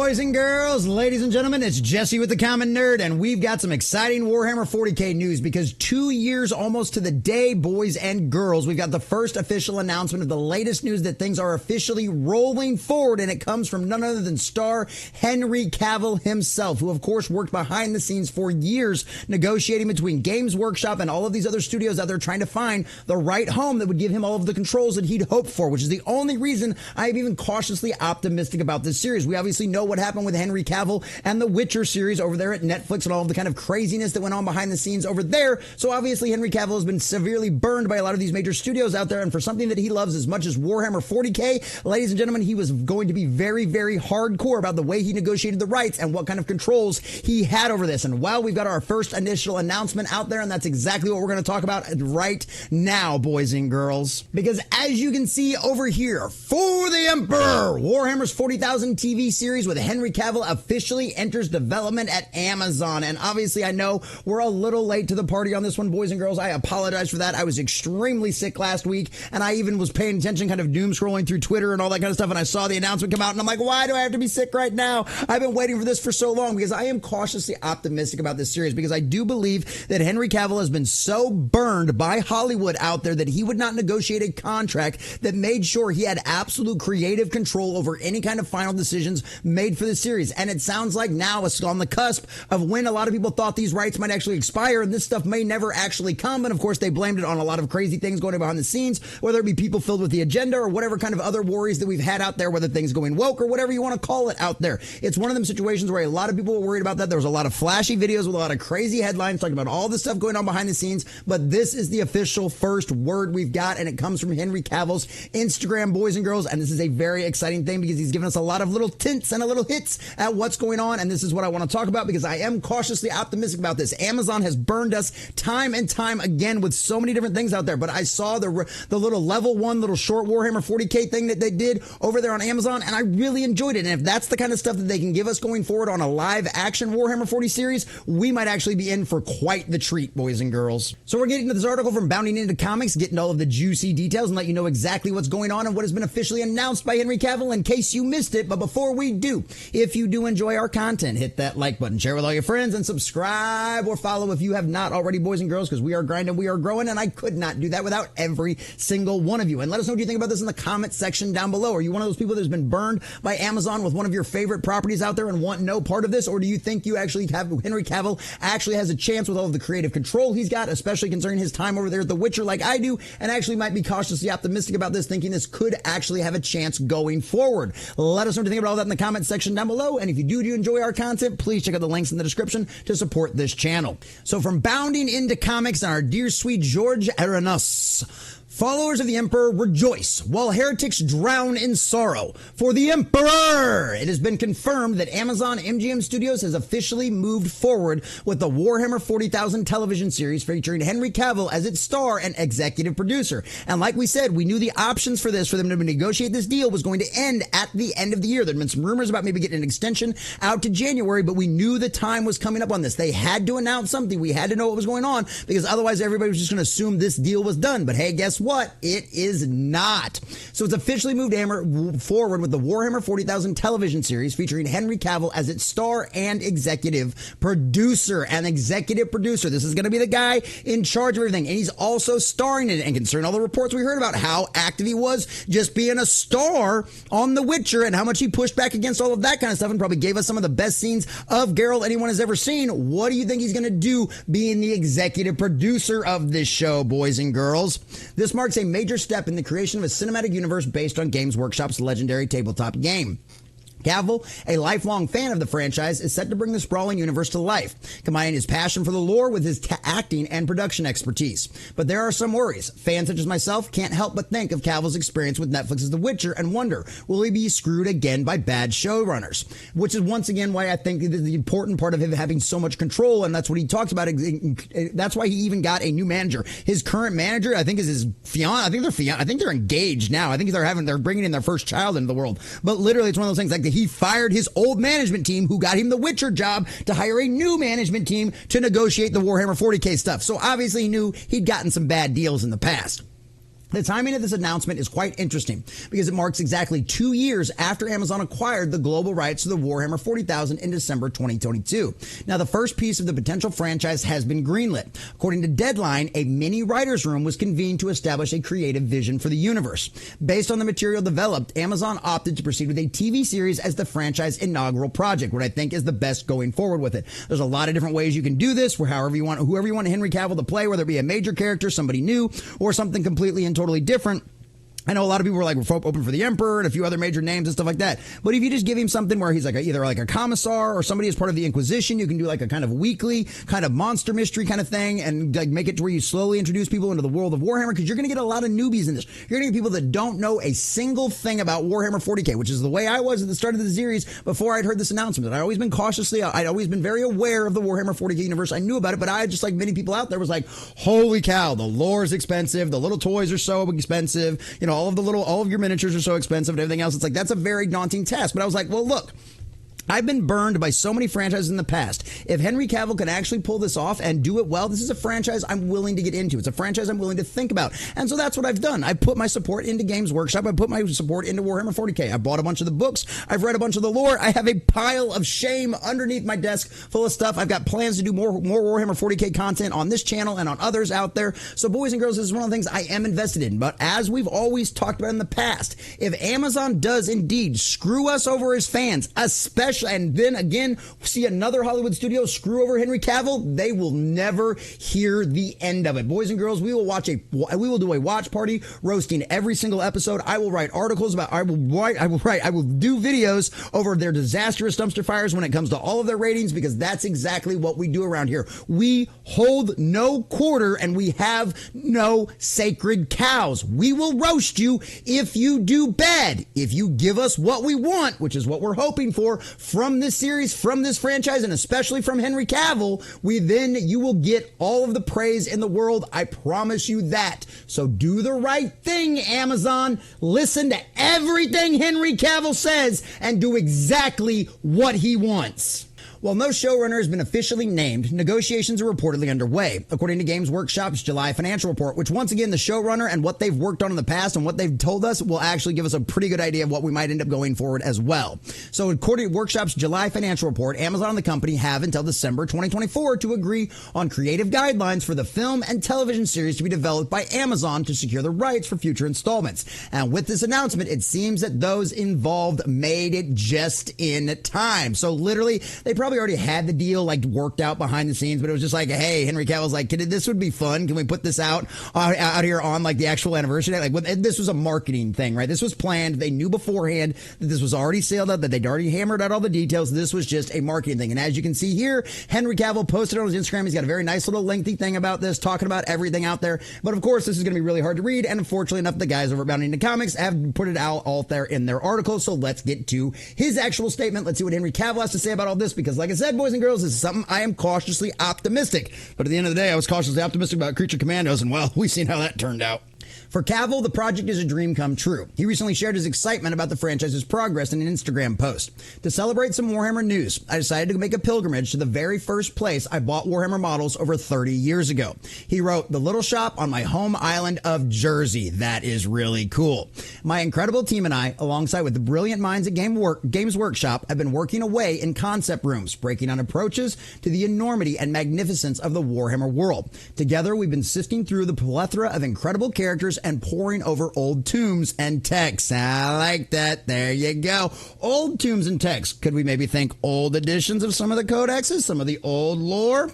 boys and girls, ladies and gentlemen, it's Jesse with the Common Nerd, and we've got some exciting Warhammer 40k news because 2 years almost to the day, boys and girls, we've got the first official announcement of the latest news that things are officially rolling forward, and it comes from none other than star Henry Cavill himself, who of course worked behind the scenes for years negotiating between Games Workshop and all of these other studios out there trying to find the right home that would give him all of the controls that he'd hoped for, which is the only reason I'm even cautiously optimistic about this series. We obviously know what happened with Henry Cavill and the Witcher series over there at Netflix and all of the kind of craziness that went on behind the scenes over there. So obviously Henry Cavill has been severely burned by a lot of these major studios out there, and for something that he loves as much as Warhammer 40k, ladies and gentlemen, he was going to be very, very hardcore about the way he negotiated the rights and what kind of controls he had over this. And while we've got our first initial announcement out there, and that's exactly what we're going to talk about right now, boys and girls, because as you can see over here, for the Emperor, Warhammer's 40,000 TV series with Henry Cavill officially enters development at Amazon. And obviously I know we're a little late to the party on this one, boys and girls. I apologize for that. I was extremely sick last week, and I even was paying attention, kind of doom scrolling through Twitter and all that kind of stuff, and I saw the announcement come out, and I'm like, why do I have to be sick right now? I've been waiting for this for so long, because I am cautiously optimistic about this series, because I do believe that Henry Cavill has been so burned by Hollywood out there that he would not negotiate a contract that made sure he had absolute creative control over any kind of final decisions made for the series. And it sounds like now it's on the cusp of when a lot of people thought these rights might actually expire, and this stuff may never actually come. And of course, they blamed it on a lot of crazy things going on behind the scenes, whether it be people filled with the agenda or whatever kind of other worries that we've had out there, whether things going woke or whatever you want to call it out there. It's one of them situations where a lot of people were worried about that. There was a lot of flashy videos with a lot of crazy headlines talking about all the stuff going on behind the scenes. But this is the official first word we've got, and it comes from Henry Cavill's Instagram, boys and girls. And this is a very exciting thing because he's given us a lot of little tints and a little hits at what's going on. And this is what I want to talk about because I am cautiously optimistic about this. Amazon has burned us time and time again with so many different things out there. But I saw the little level one, little short Warhammer 40k thing that they did over there on Amazon, and I really enjoyed it. And if that's the kind of stuff that they can give us going forward on a live action Warhammer 40 series, we might actually be in for quite the treat, boys and girls. So we're getting to this article from Bounding Into Comics, getting all of the juicy details and let you know exactly what's going on and what has been officially announced by Henry Cavill in case you missed it. But before we do, if you do enjoy our content, hit that like button, share with all your friends, and subscribe or follow if you have not already, boys and girls, because we are grinding, we are growing, and I could not do that without every single one of you. And let us know what you think about this in the comment section down below. Are you one of those people that's been burned by Amazon with one of your favorite properties out there and want no part of this? Or do you think you actually have Henry Cavill actually has a chance with all of the creative control he's got, especially concerning his time over there at The Witcher like I do, and actually might be cautiously optimistic about this, thinking this could actually have a chance going forward? Let us know what you think about all that in the comment section down below. And if you do enjoy our content, please check out the links in the description to support this channel. So from Bounding Into Comics and our dear sweet George Aranos, followers of the Emperor rejoice while heretics drown in sorrow. For the Emperor, it has been confirmed that Amazon MGM Studios has officially moved forward with the Warhammer 40,000 television series featuring Henry Cavill as its star and executive producer. And like we said, we knew the options for this, for them to negotiate this deal, was going to end at the end of the year. There'd been some rumors about maybe getting an extension out to January, but we knew the time was coming up on this. They had to announce something. We had to know what was going on because otherwise everybody was just going to assume this deal was done. But hey, guess what? It is not. So it's officially moved forward with the Warhammer 40,000 television series featuring Henry Cavill as its star and executive producer. And executive producer, this is going to be the guy in charge of everything. And he's also starring in it. And concerning all the reports we heard about how active he was just being a star on The Witcher and how much he pushed back against all of that kind of stuff and probably gave us some of the best scenes of Geralt anyone has ever seen. What do you think he's going to do being the executive producer of this show, boys and girls? This marks a major step in the creation of a cinematic universe based on Games Workshop's legendary tabletop game. Cavill, a lifelong fan of the franchise, is set to bring the sprawling universe to life, combining his passion for the lore with his acting and production expertise. But there are some worries. Fans such as myself can't help but think of Cavill's experience with Netflix's The Witcher and wonder, will he be screwed again by bad showrunners? Which is once again why I think the important part of him having so much control, and that's what he talks about. That's why he even got a new manager. His current manager, I think, is his fiance. I think they're engaged now. I think they're bringing in their first child into the world. But literally, it's one of those things like he fired his old management team who got him the Witcher job to hire a new management team to negotiate the Warhammer 40k stuff. So obviously he knew he'd gotten some bad deals in the past. The timing of this announcement is quite interesting because it marks exactly 2 years after Amazon acquired the global rights to the Warhammer 40,000 in December 2022. Now, the first piece of the potential franchise has been greenlit. According to Deadline, a mini writer's room was convened to establish a creative vision for the universe. Based on the material developed, Amazon opted to proceed with a TV series as the franchise inaugural project, what I think is the best going forward with it. There's a lot of different ways you can do this, where whoever you want Henry Cavill to play, whether it be a major character, somebody new, or something completely and totally different. I know a lot of people were like, we're open for the Emperor and a few other major names and stuff like that. But if you just give him something where he's like either like a commissar or somebody as part of the Inquisition, you can do like a kind of weekly kind of monster mystery kind of thing and like make it to where you slowly introduce people into the world of Warhammer, because you're going to get a lot of newbies in this. You're going to get people that don't know a single thing about Warhammer 40k, which is the way I was at the start of the series before I'd heard this announcement. I'd always been very aware of the Warhammer 40k universe. I knew about it, but I, just like many people out there, was like, holy cow, the lore is expensive. The little toys are so expensive. You know, all of your miniatures are so expensive and everything else. It's like, that's a very daunting task. But I was like, well, look, I've been burned by so many franchises in the past. If Henry Cavill can actually pull this off and do it well, this is a franchise I'm willing to get into. It's a franchise I'm willing to think about. And so that's what I've done. I put my support into Games Workshop. I put my support into Warhammer 40k. I bought a bunch of the books. I've read a bunch of the lore. I have a pile of shame underneath my desk full of stuff. I've got plans to do more Warhammer 40k content on this channel and on others out there. So boys and girls, this is one of the things I am invested in. But as we've always talked about in the past, if Amazon does indeed screw us over as fans, especially, and then again see another Hollywood studio screw over Henry Cavill, they will never hear the end of it. Boys and girls, we will do a watch party roasting every single episode. I will write articles about, I will do videos over their disastrous dumpster fires when it comes to all of their ratings, because that's exactly what we do around here. We hold no quarter and we have no sacred cows. We will roast you if you do bad. If you give us what we want, which is what we're hoping for from this series, from this franchise, and especially from Henry Cavill, you will get all of the praise in the world. I promise you that. So do the right thing, Amazon. Listen to everything Henry Cavill says and do exactly what he wants. While no showrunner has been officially named, negotiations are reportedly underway, according to Games Workshop's July financial report, which once again, the showrunner and what they've worked on in the past and what they've told us will actually give us a pretty good idea of what we might end up going forward as well. So according to Workshop's July financial report, Amazon and the company have until December 2024 to agree on creative guidelines for the film and television series to be developed by Amazon to secure the rights for future installments. And with this announcement, it seems that those involved made it just in time. So literally, they probably already had the deal like worked out behind the scenes, but it was just like, hey, Henry Cavill's like, this would be fun. Can we put this out here on like the actual anniversary? Like, this was a marketing thing, right? This was planned. They knew beforehand that this was already sailed up, that they'd already hammered out all the details. This was just a marketing thing. And as you can see here, Henry Cavill posted on his Instagram. He's got a very nice little lengthy thing about this, talking about everything out there. But of course, this is going to be really hard to read. And unfortunately enough, the guys over at Bounding into Comics have put it out all there in their article. So let's get to his actual statement. Let's see what Henry Cavill has to say about all this, because like I said, boys and girls, this is something I am cautiously optimistic. But at the end of the day, I was cautiously optimistic about Creature Commandos, and well, we've seen how that turned out. For Cavill, the project is a dream come true. He recently shared his excitement about the franchise's progress in an Instagram post. To celebrate some Warhammer news, I decided to make a pilgrimage to the very first place I bought Warhammer models over 30 years ago. He wrote, "The little shop on my home island of Jersey." That is really cool. My incredible team and I, alongside with the brilliant minds at Games Workshop, have been working away in concept rooms, breaking down approaches to the enormity and magnificence of the Warhammer world. Together, we've been sifting through the plethora of incredible characters and poring over old tombs and texts. I like that. There you go. Old tombs and texts. Could we maybe think old editions of some of the codexes, some of the old lore?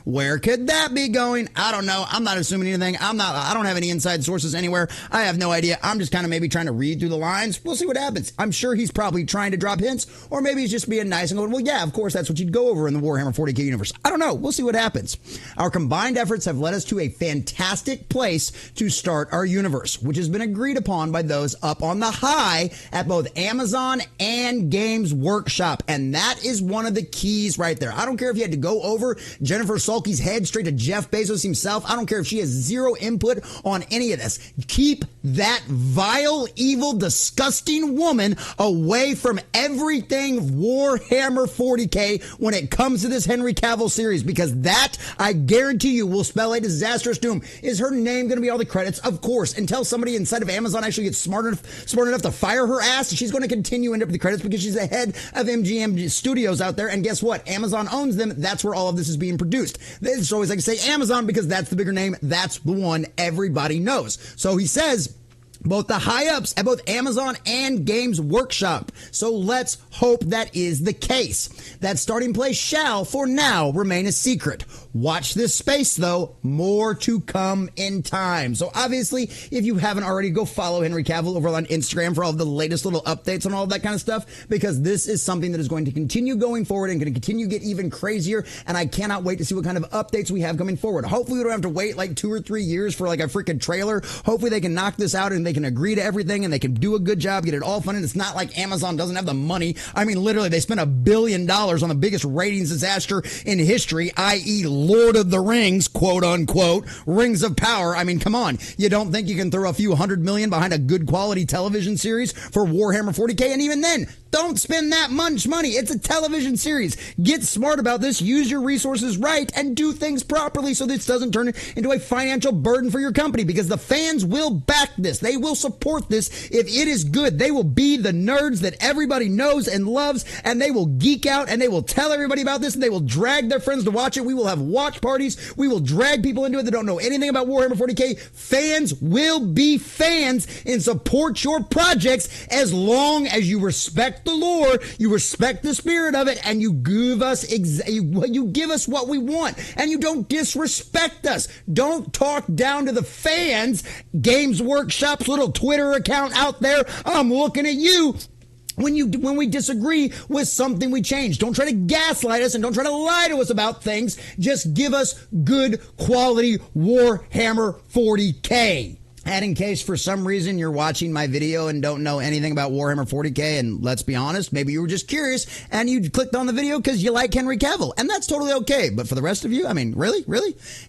Where could that be going? I don't know. I'm not assuming anything. I don't have any inside sources anywhere. I have no idea. I'm just kind of maybe trying to read through the lines. We'll see what happens. I'm sure he's probably trying to drop hints, or maybe he's just being nice and going, well, yeah, of course, that's what you'd go over in the Warhammer 40k universe. I don't know. We'll see what happens. Our combined efforts have led us to a fantastic place to start our universe, which has been agreed upon by those up on the high at both Amazon and Games Workshop. And that is one of the keys right there. I don't care if you had to go over Jennifer Sulky's head straight to Jeff Bezos himself. I don't care if she has zero input on any of this. Keep that vile, evil, disgusting woman away from everything Warhammer 40k when it comes to this Henry Cavill series, because that, I guarantee you, will spell a disastrous doom. Is her name going to be all the credits? of course, until somebody inside of Amazon actually gets smart enough to fire her ass, she's going to continue into the credits because she's the head of MGM Studios out there. And guess what? Amazon owns them. That's where all of this is being produced. It's always like to say Amazon because that's the bigger name. That's the one everybody knows. So he says both the high-ups at both Amazon and Games Workshop. So let's hope that is the case. That starting place shall, for now, remain a secret. Watch this space, though. More to come in time. So obviously, if you haven't already, go follow Henry Cavill over on Instagram for all the latest little updates on all that kind of stuff, because this is something that is going to continue going forward and going to continue to get even crazier, and I cannot wait to see what kind of updates we have coming forward. Hopefully, we don't have to wait like 2 or 3 years for like a freaking trailer. Hopefully, they can knock this out and they can agree to everything and they can do a good job, get it all funded. It's not like Amazon doesn't have the money. I mean, literally, they spent $1 billion on the biggest ratings disaster in history, i.e. Lord of the Rings, quote unquote, Rings of Power. I mean, come on. You don't think you can throw a few $100 million behind a good quality television series for Warhammer 40k? And even then, don't spend that much money. It's a television series. Get smart about this. Use your resources right and do things properly so this doesn't turn into a financial burden for your company, because the fans will back this. They will support this if it is good. They will be the nerds that everybody knows and loves, and they will geek out and they will tell everybody about this and they will drag their friends to watch it. We will have watch parties. We will drag people into it that don't know anything about Warhammer 40k. Fans will be fans and support your projects as long as you respect the lore, you respect the spirit of it, and you give us you give us what we want, and you don't disrespect us. Don't talk down to the fans. Games Workshop's little Twitter account out there, I'm looking at you. When we disagree with something, we change. Don't try to gaslight us and don't try to lie to us about things. Just give us good quality Warhammer 40k. And in case for some reason you're watching my video and don't know anything about Warhammer 40k, and let's be honest, maybe you were just curious and you clicked on the video because you like Henry Cavill, and that's totally okay. But for the rest of you, I mean, really?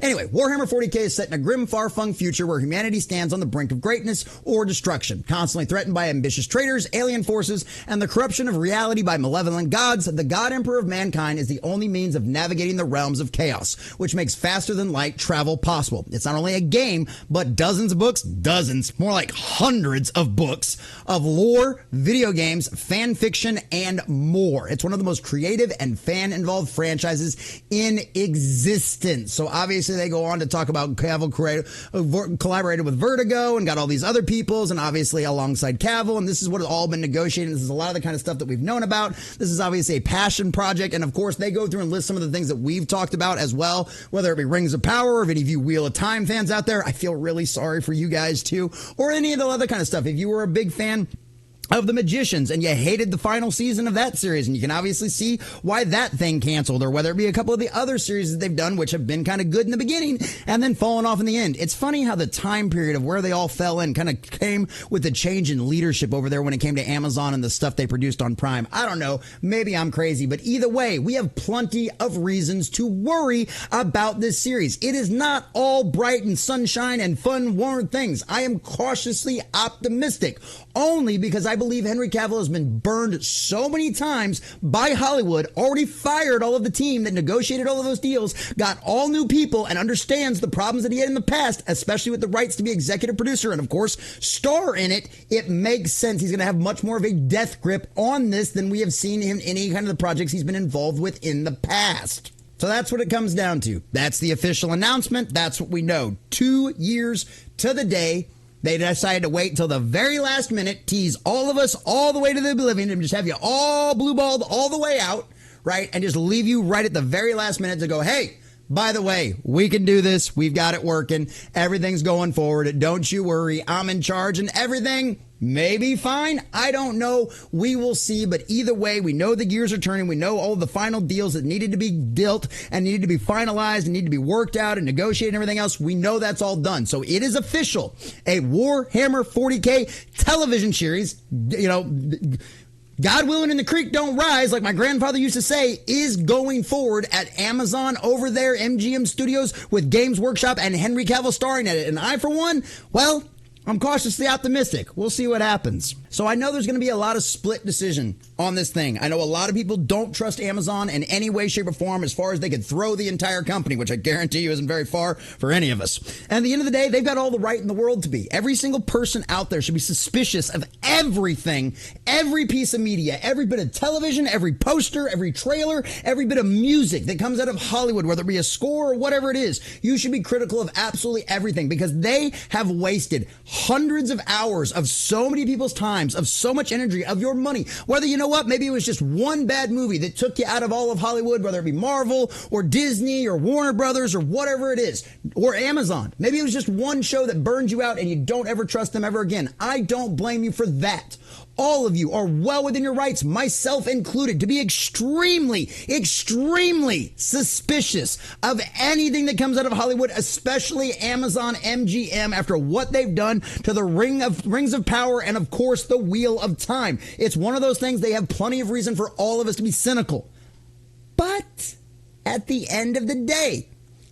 Anyway, Warhammer 40k is set in a grim, far-flung future where humanity stands on the brink of greatness or destruction, constantly threatened by ambitious traitors, alien forces, and the corruption of reality by malevolent gods. The God Emperor of mankind is the only means of navigating the realms of chaos, which makes faster-than-light travel possible. It's not only a game, but dozens of books, more like hundreds of books of lore, video games, fan fiction, and more. It's one of the most creative and fan-involved franchises in existence. So obviously they go on to talk about Cavill collaborated with Vertigo and got all these other peoples, and obviously alongside Cavill, and this is what has all been negotiated. This is a lot of the kind of stuff that we've known about. This is obviously a passion project, and of course they go through and list some of the things that we've talked about as well, whether it be Rings of Power, or if any of you Wheel of Time fans out there, I feel really sorry for you guys too, or any of the other kind of stuff. If you were a big fan of The Magicians and you hated the final season of that series, and you can obviously see why that thing canceled, or whether it be a couple of the other series that they've done which have been kind of good in the beginning and then fallen off in the end. It's funny how the time period of where they all fell in kind of came with the change in leadership over there when it came to Amazon and the stuff they produced on Prime. I don't know, maybe I'm crazy, but either way, we have plenty of reasons to worry about this series. It is not all bright and sunshine and fun warm things. I am cautiously optimistic, only because I believe Henry Cavill has been burned so many times by Hollywood, already fired all of the team that negotiated all of those deals, got all new people, and understands the problems that he had in the past, especially with the rights to be executive producer and, of course, star in it. It makes sense. He's going to have much more of a death grip on this than we have seen him in any kind of the projects he's been involved with in the past. So that's what it comes down to. That's the official announcement. That's what we know. 2 years to the day. They decided to wait until the very last minute, tease all of us all the way to the oblivion, and just have you all blue-balled all the way out, right? And just leave you right at the very last minute to go, hey, by the way, we can do this. We've got it working. Everything's going forward. Don't you worry. I'm in charge, and everything may be fine. I don't know. We will see. But either way, we know the gears are turning. We know all the final deals that needed to be dealt and needed to be finalized and need to be worked out and negotiated and everything else. We know that's all done. So it is official. A Warhammer 40k television series, you know, God willing and the creek don't rise, like my grandfather used to say, is going forward at Amazon over there, MGM Studios, with Games Workshop and Henry Cavill starring at it. And I, for one, well, I'm cautiously optimistic. We'll see what happens. So I know there's going to be a lot of split decision on this thing. I know a lot of people don't trust Amazon in any way, shape, or form as far as they could throw the entire company, which I guarantee you isn't very far for any of us. And at the end of the day, they've got all the right in the world to be. Every single person out there should be suspicious of everything, every piece of media, every bit of television, every poster, every trailer, every bit of music that comes out of Hollywood, whether it be a score or whatever it is. You should be critical of absolutely everything because they have wasted hundreds of hours of so many people's times, of so much energy, of your money. Whether, you know what, maybe it was just one bad movie that took you out of all of Hollywood, whether it be Marvel or Disney or Warner Brothers or whatever it is, or Amazon. Maybe it was just one show that burned you out and you don't ever trust them ever again. I don't blame you for that. All of you are well within your rights, myself included, to be extremely, extremely suspicious of anything that comes out of Hollywood, especially Amazon MGM, after what they've done to the Rings of Power and, of course, the Wheel of Time. It's one of those things. They have plenty of reason for all of us to be cynical. But at the end of the day,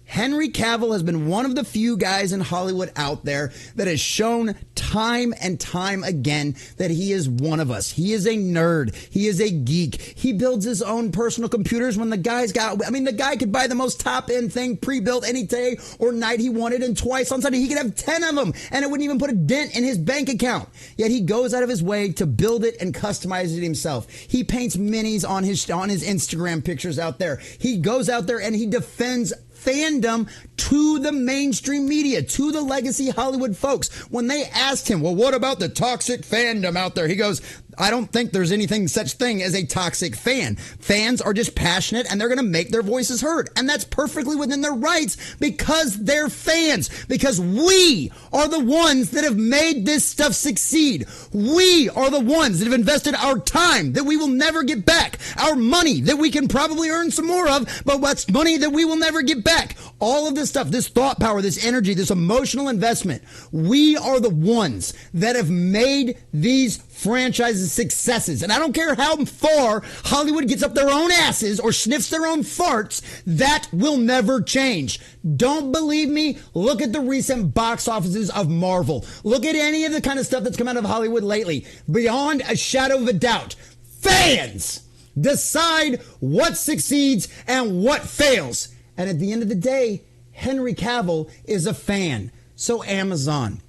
Henry Cavill has been one of the few guys in Hollywood out there that has shown time and time again that he is one of us. He is a nerd. He is a geek. He builds his own personal computers when the guy could buy the most top-end thing pre-built any day or night he wanted, and twice on Sunday he could have 10 of them, and it wouldn't even put a dent in his bank account. Yet he goes out of his way to build it and customize it himself. He paints minis on his Instagram pictures out there. He goes out there and he defends fandom to the mainstream media, to the legacy Hollywood folks. When they asked him, well, what about the toxic fandom out there? He goes, I don't think there's anything such thing as a toxic fan. Fans are just passionate and they're going to make their voices heard. And that's perfectly within their rights because they're fans. Because we are the ones that have made this stuff succeed. We are the ones that have invested our time that we will never get back. Our money that we can probably earn some more of, but what's money that we will never get back. All of this stuff, this thought power, this energy, this emotional investment. We are the ones that have made these franchises successes. And I don't care how far Hollywood gets up their own asses or sniffs their own farts, that will never change. Don't believe me? Look at the recent box offices of Marvel. Look at any of the kind of stuff that's come out of Hollywood lately. Beyond a shadow of a doubt, fans decide what succeeds and what fails. And at the end of the day, Henry Cavill is a fan. So Amazon,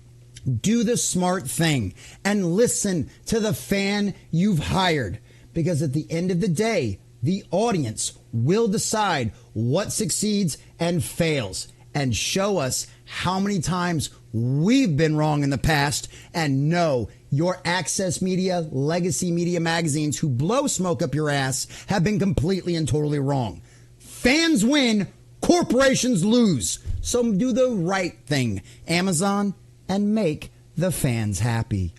do the smart thing and listen to the fan you've hired. Because at the end of the day, the audience will decide what succeeds and fails and show us how many times we've been wrong in the past. And no, your access media, legacy media magazines who blow smoke up your ass have been completely and totally wrong. Fans win, corporations lose. So do the right thing, Amazon, and make the fans happy.